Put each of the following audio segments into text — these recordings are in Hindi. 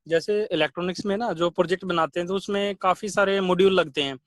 जैसे इलेक्ट्रॉनिक्स में ना जो प्रोजेक्ट बनाते हैं तो उसमें काफी सारे मॉड्यूल लगते हैं,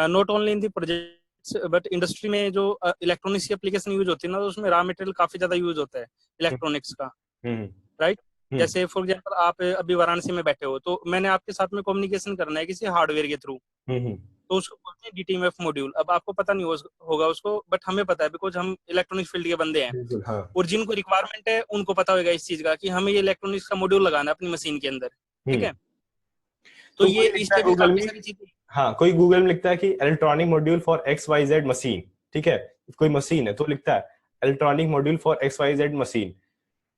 not only in the projects but industry में जो इलेक्ट्रॉनिक्स की एप्लीकेशन यूज होती है ना, तो उसमें रॉ मटेरियल काफी ज्यादा यूज होता है इलेक्ट्रॉनिक्स का, हम्म राइट। हम्म जैसे फॉर एग्जांपल आप अभी वाराणसी में बैठे हो, तो मैंने आपके साथ में कम्युनिकेशन करना है किसी हार्डवेयर के थ्रू, हम्म तो उसको बोलते हैं डीटीएमएफ मॉड्यूल। अब आपको पता नहीं होगा उसको, बट हमें पता है बिकॉज हम इलेक्ट्रॉनिक्स फील्ड के बंदे हैं। बिल्कुल हाँ। और जिनको रिक्वायरमेंट है उनको पता होगा इस चीज का कि हमें ये इलेक्ट्रॉनिक्स का मॉड्यूल लगाना है अपनी मशीन के अंदर, ठीक हम्म है। तो तो ये कोई इस लिखता है टाइप की गूगल काफी में, सारी चीजें। हाँ कोई गूगल में लिखता है कि electronic module for X Y Z machine, ठीक है। कोई मशीन है तो लिखता है electronic module for X Y Z machine.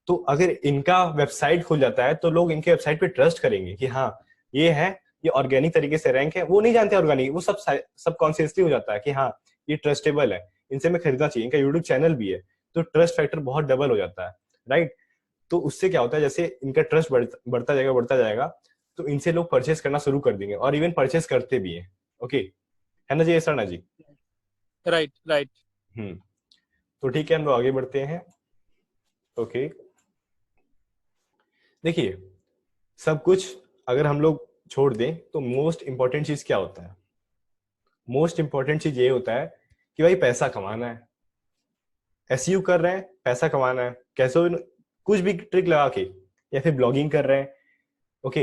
तो अगर इनका वेबसाइट खुल जाता है तो लोग इनके वेबसाइट पे ट्रस्ट करेंगे कि हाँ ये है, ये ऑर्गेनिक तरीके से रैंक है। वो नहीं जानते ऑर्गेनिक, वो सब कॉन्शियसली हो जाता है कि हाँ ये ट्रस्टेबल है, इनसे मैं खरीदना चाहिए, इनका यूट्यूब चैनल भी है, तो ट्रस्ट फैक्टर बहुत डबल हो जाता है, राइट। तो उससे क्या होता है, जैसे इनका ट्रस्ट बढ़ता जाएगा, तो इनसे लोग परचेस करना शुरू कर देंगे और इवन परचेस करते भी हैं। ओके, है ना जी, ऐसा ना जी? Right right. हम्म तो ठीक है, हम लोग आगे बढ़ते हैं। ओके, देखिए सब कुछ अगर हम लोग छोड़ दें तो मोस्ट इंपॉर्टेंट चीज क्या होता है? मोस्ट इंपॉर्टेंट चीज ये होता है कि भाई पैसा कमाना है। एसईओ कर रहे हैं, पैसा कमाना है, कैसे कुछ भी ट्रिक लगा के, या फिर ब्लॉगिंग कर रहे हैं, ओके,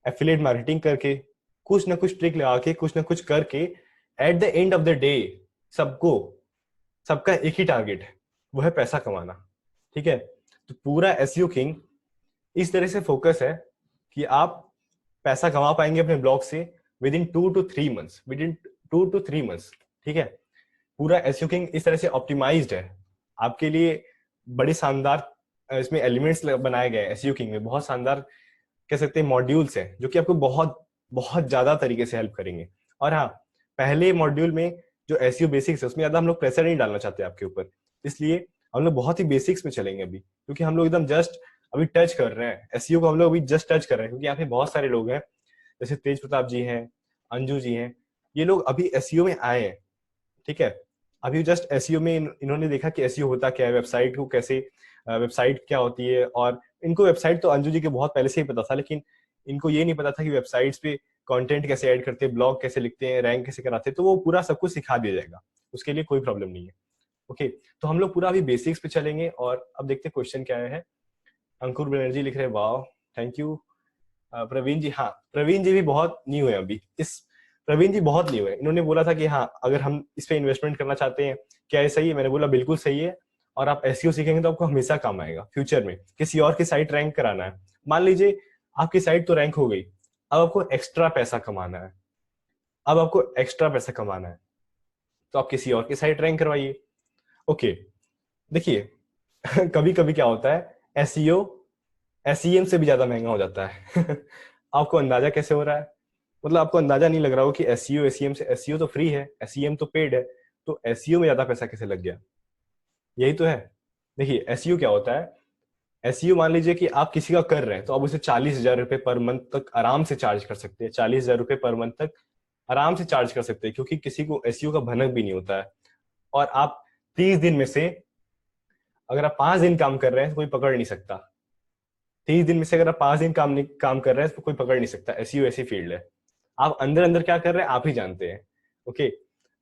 एफिलिएट मार्केटिंग करके, कुछ ना कुछ ट्रिक लगा के, कुछ ना कुछ करके, eight the end of the day सबको, सबका एक ही टारगेट है, वो है पैसा कमाना, ठीक है। तो पूरा एसईओ किंग इस तरह से फोकस है कि आप पैसा कमा पाएंगे अपने ब्लॉग से with in 2 to 3 months, with in 2 to 3 months, ठीक है। पूरा एसईओ किंग इस तरह से ऑप्टिमाइज्ड है आपके लिए। बड़े शानदार इसमें एलिमेंट्स बनाए गए हैं एसईओ किंग में, बहुत शानदार कह सकते हैं मॉड्यूल्स हैं जो कि आपको बहुत बहुत ज्यादा तरीके से हेल्प करेंगे। और हाँ, पहले मॉड्यूल में जो एसईओ बेसिक्स है उसमें ज्यादा हम लोग प्रेशर नहीं डालना चाहते आपके ऊपर, इसलिए हम लोग बहुत ही बेसिक्स में चलेंगे अभी, क्योंकि हम लोग एकदम जस्ट अभी टच कर रहे हैं एसईओ को, हम लोग अभी जस्ट टच कर रहे हैं, क्योंकि यहाँ पे बहुत सारे लोग हैं, जैसे तेज प्रताप जी हैं, अंजू जी हैं, ये लोग अभी एसईओ में आए हैं, ठीक है। अभी जस्ट एसईओ में इन्होंने देखा कि एसईओ होता क्या है, वेबसाइट को कैसे, वेबसाइट क्या होती है। और इनको वेबसाइट तो अंजू जी के बहुत पहले से ही पता था, लेकिन इनको ये नहीं पता था कि वेबसाइट्स पे कंटेंट कैसे ऐड करते हैं, ब्लॉग कैसे लिखते हैं, रैंक कैसे कराते हैं। तो वो पूरा सब कुछ सिखा दिया जाएगा, उसके लिए कोई प्रॉब्लम नहीं है। ओके, तो हम लोग पूरा अभी बेसिक्स पे चलेंगे और अब देखते हैं क्वेश्चन क्या है। अंकुर बनर्जी लिख रहे हैं, वाह थैंक यू। प्रवीण जी, हाँ प्रवीण जी भी बहुत न्यू है अभी इस, प्रवीण जी बहुत न्यू है, इन्होंने बोला था कि हाँ अगर हम इस पे इन्वेस्टमेंट करना चाहते हैं, क्या ये सही है? मैंने बोला बिल्कुल सही है, और आप एसईओ सीखेंगे तो आपको हमेशा काम आएगा फ्यूचर में। किसी और की साइट रैंक कराना है, मान लीजिए आपकी साइट तो रैंक हो गई, अब आपको एक्स्ट्रा पैसा कमाना है, अब आपको एक्स्ट्रा पैसा कमाना है, तो आप किसी और की साइट रैंक करवाइए। ओके, देखिए कभी कभी क्या होता है, एसईओ एसईएम से भी ज्यादा महंगा हो जाता है आपको अंदाजा कैसे हो रहा है? मतलब आपको अंदाजा नहीं लग रहा हो कि एसईओ एसईएम से, एसईओ तो फ्री है, एसईएम तो पेड है, तो एसईओ में ज्यादा पैसा कैसे लग गया? यही तो है। देखिए एसईओ क्या होता है, एसईओ मान लीजिए कि आप किसी का कर रहे हैं तो आप उसे 40,000 रुपए पर मंथ तक आराम से चार्ज कर सकते हैं, 40,000 रुपए पर मंथ तक आराम से चार्ज कर सकते हैं, क्योंकि किसी को एसईओ का भनक भी नहीं होता है। और आप 30 दिन में से अगर आप 5 दिन काम कर रहे हैं तो कोई पकड़ नहीं सकता, 30 दिन में से अगर आप 5 दिन काम कर रहे हैं तो कोई पकड़ नहीं सकता। एसईओ ऐसी फील्ड है, आप अंदर अंदर क्या कर रहे हैं आप ही जानते हैं। ओके,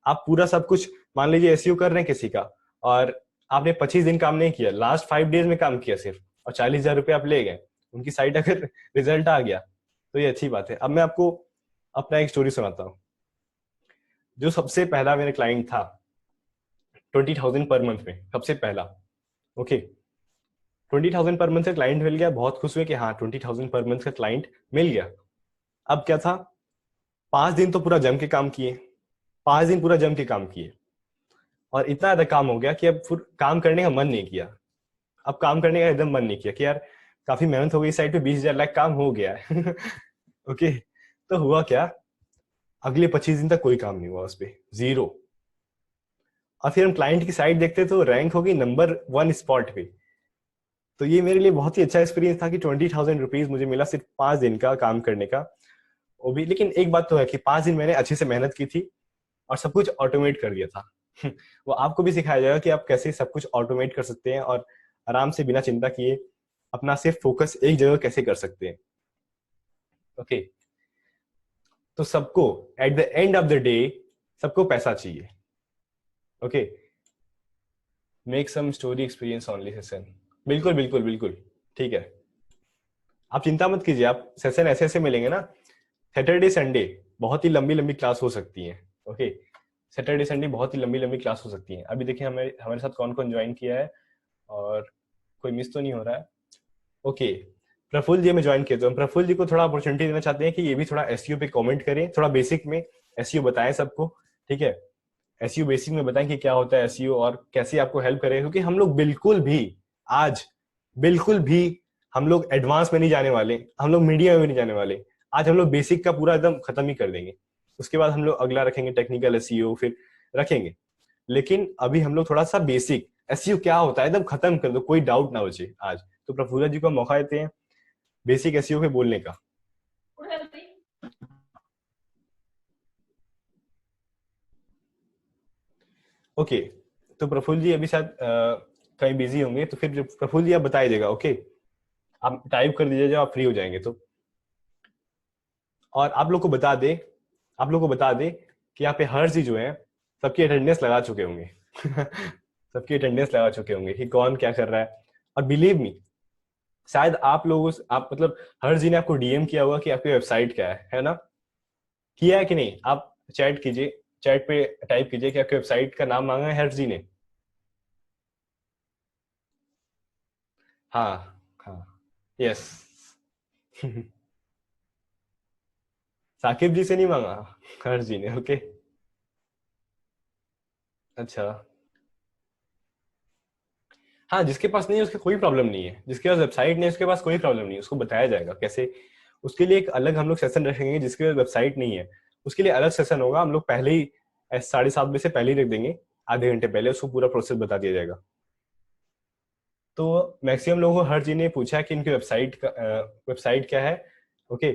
आप पूरा सब कुछ, मान लीजिए एसईओ कर रहे हैं किसी का, और आपने 25 दिन काम नहीं किया, लास्ट 5 डेज में काम किया सिर्फ, और 40,000 रुपये आप ले गए, उनकी साइट अगर रिजल्ट आ गया तो ये अच्छी बात है। अब मैं आपको अपना एक स्टोरी सुनाता हूँ। जो सबसे पहला मेरा क्लाइंट था 20,000 पर मंथ में, सबसे पहला, ओके, 20,000 पर मंथ का क्लाइंट मिल गया, बहुत खुश हुए कि हाँ 20,000 पर मंथ का क्लाइंट मिल गया। अब क्या था, 5 दिन तो पूरा जम के काम किए, 5 दिन पूरा जम के काम किए, और इतना ज्यादा काम हो गया कि अब फिर काम करने का मन नहीं किया। अब काम करने का एकदम मन नहीं किया कि यार काफी मेहनत हो गई साइड पे, 20,000 लाख काम हो गया है ओके, तो हुआ क्या, अगले 25 दिन तक कोई काम नहीं हुआ उस पर, जीरो। और फिर हम क्लाइंट की साइट देखते तो रैंक होगी नंबर 1 स्पॉट पे। तो ये मेरे लिए बहुत ही अच्छा एक्सपीरियंस था कि 20,000 रुपीज मुझे मिला सिर्फ 5 दिन का काम करने का, वो भी। लेकिन एक बात तो है कि 5 दिन मैंने अच्छे से मेहनत की थी और सब कुछ ऑटोमेट कर दिया था वो आपको भी सिखाया जाएगा कि आप कैसे सब कुछ ऑटोमेट कर सकते हैं और आराम से बिना चिंता किए अपना सिर्फ फोकस एक जगह कैसे कर सकते हैं। ओके तो सबको at the end of the day सबको पैसा चाहिए. Okay make some story experience only session. बिल्कुल बिल्कुल बिल्कुल ठीक है. आप चिंता मत कीजिए, आप सेशन ऐसे ऐसे मिलेंगे ना. सैटरडे संडे बहुत ही लंबी लंबी क्लास हो सकती है. ओके सैटरडे संडे बहुत ही लंबी लंबी क्लास हो सकती है. अभी देखिए हमारे हमारे साथ कौन कौन ज्वाइन किया है और कोई मिस तो नहीं हो रहा है. ओके प्रफुल्ल जी हमें ज्वाइन किया, तो हम प्रफुल्ल जी को थोड़ा अपॉर्चुनिटी देना चाहते हैं कि ये भी थोड़ा एसईओ पे कमेंट करें, थोड़ा बेसिक में एसईओ बताएं सबको. ठीक है एसईओ बेसिक में बताएं कि क्या होता है एसईओ और कैसे आपको हेल्प करें, क्योंकि हम लोग बिल्कुल भी आज बिल्कुल भी हम लोग एडवांस में नहीं जाने वाले, हम लोग मीडियम में नहीं जाने वाले. आज हम लोग बेसिक का पूरा एकदम खत्म ही कर देंगे. उसके बाद हम लोग अगला रखेंगे टेक्निकल एसईओ फिर रखेंगे. लेकिन अभी हम लोग थोड़ा सा बेसिक एसईओ क्या होता है एकदम खत्म कर दो, कोई डाउट ना बचे आज. तो प्रफुल्ल जी को मौका देते हैं बेसिक एसईओ पे बोलने का. ओके तो प्रफुल्ल जी अभी शायद कहीं बिजी होंगे, तो फिर प्रफुल्ल जी आप बता दीजिएगा. ओके आप टाइप कर दीजिए जब आप फ्री हो जाएंगे तो. और आप लोग को बता दे, आप लोग को बता दे कि यहाँ पे हर चीज जो है सबकी अटेंडेंस लगा चुके होंगे. सबकी अटेंडेंस लगा चुके होंगे कि कौन क्या कर रहा है. और बिलीव मी शायद आप लोगों से आप मतलब हर जी ने आपको डीएम किया होगा कि आपकी वेबसाइट क्या है ना. किया है कि नहीं? आप चैट कीजिए, चैट पे टाइप कीजिए कि आपकी वेबसाइट का नाम मांगा है हर जी ने. हाँ हाँ यस. साकिब जी से नहीं मांगा, हर जी ने. ओके अच्छा हाँ जिसके पास नहीं है उसके कोई प्रॉब्लम नहीं है, जिसके पास वेबसाइट नहीं है उसके पास कोई प्रॉब्लम नहीं है, उसको बताया जाएगा कैसे. उसके लिए एक अलग हम लोग सेशन रखेंगे. जिसके पास वेबसाइट नहीं है उसके लिए अलग सेशन होगा. हम लोग पहले ही 7:30 बजे से पहले ही रख देंगे, आधे घंटे पहले उसको पूरा प्रोसेस बता दिया जाएगा. तो मैक्सिमम लोगों को हर जी ने पूछा कि इनकी वेबसाइट क्या है. ओके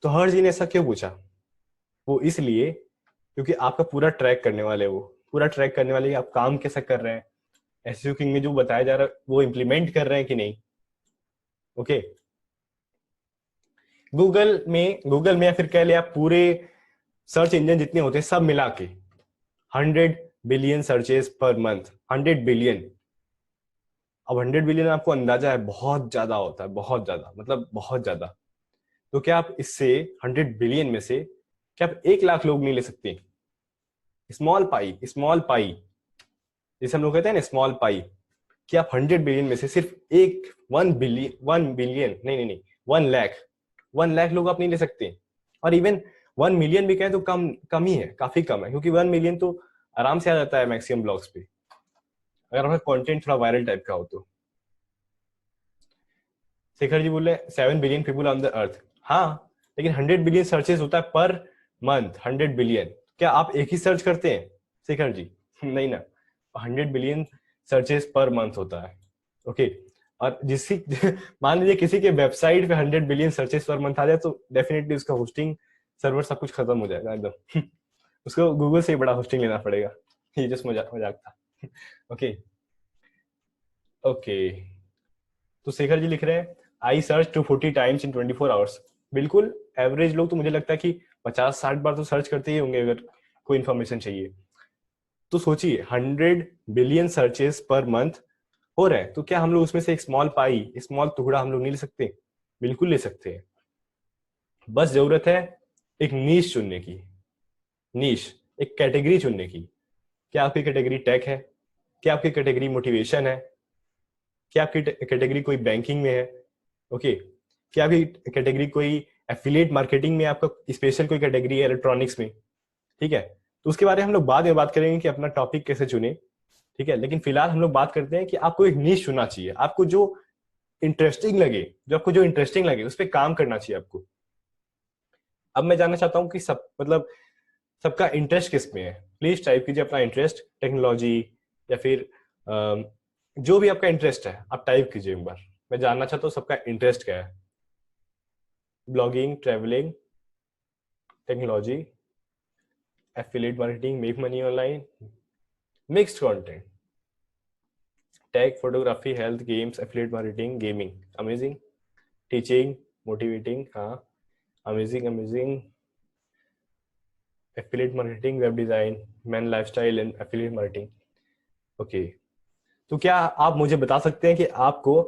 तो हर जी ने ऐसा क्यों पूछा? वो इसलिए क्योंकि आपका पूरा ट्रैक करने वाले हैं, वो पूरा ट्रैक करने वाले आप काम कैसा कर रहे हैं, एसईओ किंग में जो बताया जा रहा है वो इम्प्लीमेंट कर रहे हैं कि नहीं. ओके गूगल में या फिर कह ले आप पूरे सर्च इंजन जितने होते हैं सब मिला के 100 billion searches per month. 100 billion. अब 100 बिलियन आपको अंदाजा है बहुत ज्यादा होता है, बहुत ज्यादा मतलब बहुत ज्यादा. तो क्या आप इससे 100 बिलियन में से क्या आप 1 लाख लोग नहीं ले सकते? स्मॉल पाई, स्मॉल पाई जैसे हम लोग कहते हैं ना स्मॉल पाई. कि आप 100 बिलियन में से सिर्फ 1 बिलियन नहीं नहीं नहीं 1 लाख, 1 लाख लोग आप नहीं ले सकते. और इवन 1 मिलियन भी कहें तो कम कम ही है, काफी कम है, क्योंकि 1 मिलियन तो आराम से आ जाता है मैक्सिमम ब्लॉग्स पे अगर आपका कंटेंट थोड़ा वायरल टाइप का हो तो. शेखर जी बोले 7 billion people on the earth. हाँ लेकिन 100 बिलियन सर्चेस होता है पर मंथ. 100 बिलियन क्या आप एक ही सर्च करते हैं शेखर जी? नहीं ना. 100 बिलियन सर्चेस पर मंथ होता है. ओके और जिस मान लीजिए किसी के वेबसाइट पे 100 बिलियन सर्चेस पर मंथ आ जाए तो डेफिनेटली उसका होस्टिंग सर्वर सब कुछ खत्म हो जाएगा एकदम. उसको गूगल से ही बड़ा होस्टिंग लेना पड़ेगा. ये जस्ट मजाक मजाक था. ओके ओके तो शेखर जी लिख रहे हैं I search 240 times in 24 hours. बिल्कुल एवरेज लोग तो मुझे लगता है कि 50-60 बार तो सर्च करते ही होंगे अगर कोई इन्फॉर्मेशन चाहिए. तो सोचिए 100 बिलियन सर्चेस पर मंथ हो रहा है, तो क्या हम लोग उसमें से एक स्मॉल पाई, स्मॉल टुकड़ा हम लोग नहीं ले सकते? बिल्कुल ले सकते हैं. बस जरूरत है एक नीश चुनने की. नीश एक कैटेगरी चुनने की. क्या आपकी कैटेगरी टेक है? क्या आपकी कैटेगरी मोटिवेशन है? क्या आपकी कैटेगरी कोई बैंकिंग में है? ओके क्या आपकी कैटेगरी कोई एफिलिएट मार्केटिंग में, आपका स्पेशल कोई कैटेगरी है इलेक्ट्रॉनिक्स में? ठीक है तो उसके बारे में हम लोग बाद में बात करेंगे कि अपना टॉपिक कैसे चुने. ठीक है लेकिन फिलहाल हम लोग बात करते हैं कि आपको एक नीश चुनना चाहिए. आपको जो इंटरेस्टिंग लगे उस पर काम करना चाहिए आपको. अब मैं जानना चाहता हूँ कि सब मतलब सबका इंटरेस्ट किस में है. प्लीज टाइप कीजिए अपना इंटरेस्ट, टेक्नोलॉजी या फिर जो भी आपका इंटरेस्ट है आप टाइप कीजिए एक बार. मैं जानना चाहता हूँ सबका इंटरेस्ट क्या है. Blogging, travelling, technology, affiliate marketing, make money online, mixed content, tech, photography, health, games, affiliate marketing, gaming, amazing, teaching, motivating. हाँ amazing amazing. Affiliate marketing, web design, man lifestyle and affiliate marketing. Okay, तो क्या आप मुझे बता सकते हैं कि आपको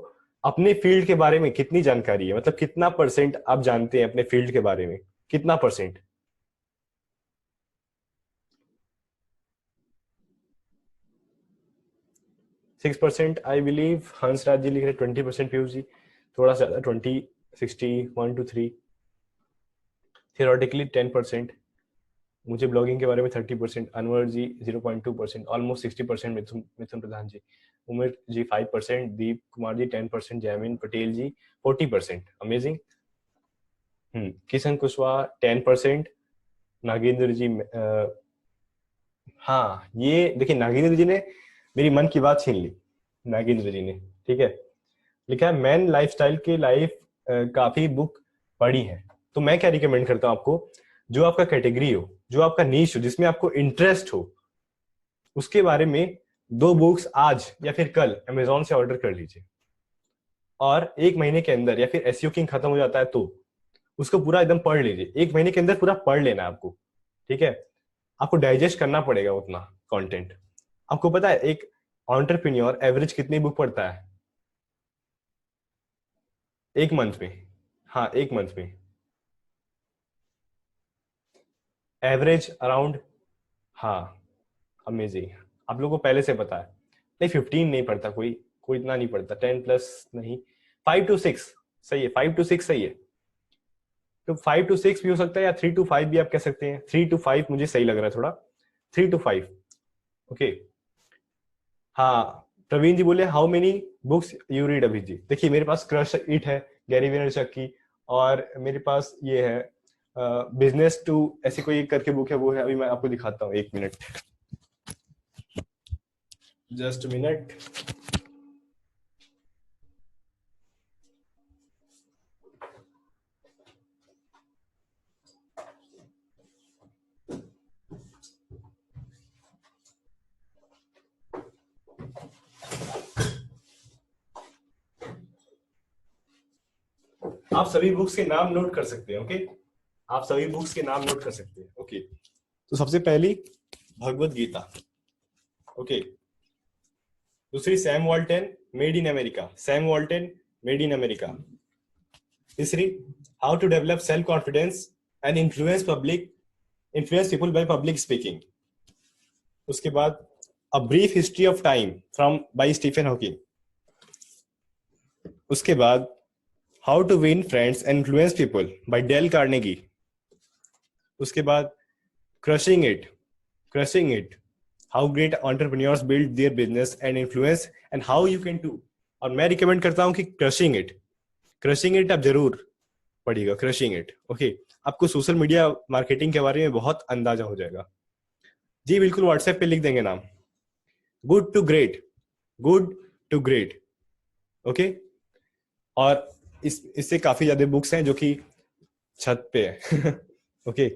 अपने फील्ड के बारे में कितनी जानकारी है, मतलब कितना परसेंट आप जानते हैं अपने फील्ड के बारे में, कितना percent? 6%, I believe. Hansraj ji लिख रहे 20%, पीयूष जी थोड़ा सा 20, 60, 1 to 3, थियोरेटिकली 10%। मुझे ब्लॉगिंग के बारे में 30%, अनवर जी 0.2%, ऑलमोस्ट 60%। मिथुन मिथुन प्रधान जी, उमेर जी 5%, दीप कुमार जी 10%, जैमिन पटेल जी 40%। अमेजिंग। किशन कुशवाहा 10%, नागेंद्र जी हाँ, ये देखिए नागेंद्र जी ने मेरी मन की बात छीन ली। नागेंद्र जी ने, ठीक है, लिखा है मैन लाइफस्टाइल के लाइफ काफी बुक पढ़ी है। तो मैं क्या रिकमेंड करता हूँ आपको, जो आपका कैटेगरी हो, जो आपका नीश हो, जिसमें आपको इंटरेस्ट हो, उसके बारे में 2 बुक्स आज या फिर कल अमेजोन से ऑर्डर कर लीजिए, और 1 महीने के अंदर, या फिर एसईओ किंग खत्म हो जाता है तो उसको पूरा एकदम पढ़ लीजिए। 1 महीने के अंदर पूरा पढ़ लेना है आपको, ठीक है। आपको डाइजेस्ट करना पड़ेगा उतना कंटेंट। आपको पता है एक एंटरप्रेन्योर एवरेज कितनी बुक पढ़ता है 1 मंथ में? हाँ, 1 मंथ में एवरेज अराउंड। हाँ, अमेजिंग। आप लोगों को पहले से पता है। नहीं, 15 नहीं पढ़ता कोई, कोई इतना नहीं पढ़ता, 10+ नहीं, 5 to 6 सही है, 5 to 6 सही है। तो 5 to 6 भी हो सकता है, या 3 to 5 भी आप कह सकते हैं। 3 to 5 मुझे सही लग रहा है थोड़ा, 3 to 5। ओके, हाँ, प्रवीण जी बोले how many books you read अभी जी। देखिए मेरे पास क्रश इट है, गैरी वेनरचक की, और मेरे पास ये है बिजनेस टू, ऐसी कोई करके बुक है, वो है। अभी मैं आपको दिखाता हूँ, 1 मिनट, जस्ट मिनट। आप सभी बुक्स के नाम नोट कर सकते हैं, ओके। आप सभी बुक्स के नाम नोट कर सकते हैं, ओके। तो सबसे पहली भगवत गीता, ओके। दूसरी Sam Walton, made in America, Sam Walton, made in America. तीसरी how to develop self confidence and influence people by public speaking. उसके बाद a brief history of time from by Stephen Hawking. उसके बाद how to win friends and influence people by Dale Carnegie. उसके बाद crushing it, how great entrepreneurs build their business and influence and how you can to. और मैं रिकमेंड करता हूं कि क्रशिंग इट आप जरूर पढ़िएगा, क्रशिंग इट, ओके। आपको सोशल मीडिया मार्केटिंग के बारे में बहुत अंदाजा हो जाएगा। जी बिल्कुल, व्हाट्सएप पे लिख देंगे नाम। Good to great, good to great, okay. और इससे काफी ज्यादा बुक्स हैं जो कि छत पे है ओके।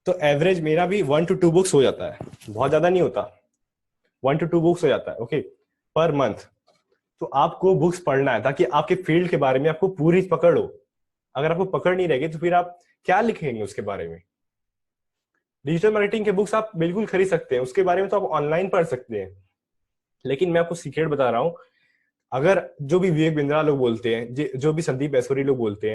तो एवरेज मेरा भी 1 to 2 बुक्स हो जाता है, बहुत ज्यादा नहीं होता, 1 to 2 बुक्स हो जाता है, ओके, पर मंथ। तो आपको बुक्स पढ़ना है ताकि आपके फील्ड के बारे में आपको पूरी पकड़ हो। अगर आपको पकड़ नहीं रहेगी तो फिर आप क्या लिखेंगे उसके बारे में। डिजिटल मार्केटिंग के बुक्स आप बिल्कुल खरीद सकते हैं, उसके बारे में तो आप ऑनलाइन पढ़ सकते हैं। लेकिन मैं आपको सीक्रेट बता रहा हूं, अगर जो भी विवेक बिंद्रा लोग बोलते हैं, जो भी संदीप ऐश्वरी लोग बोलते हैं,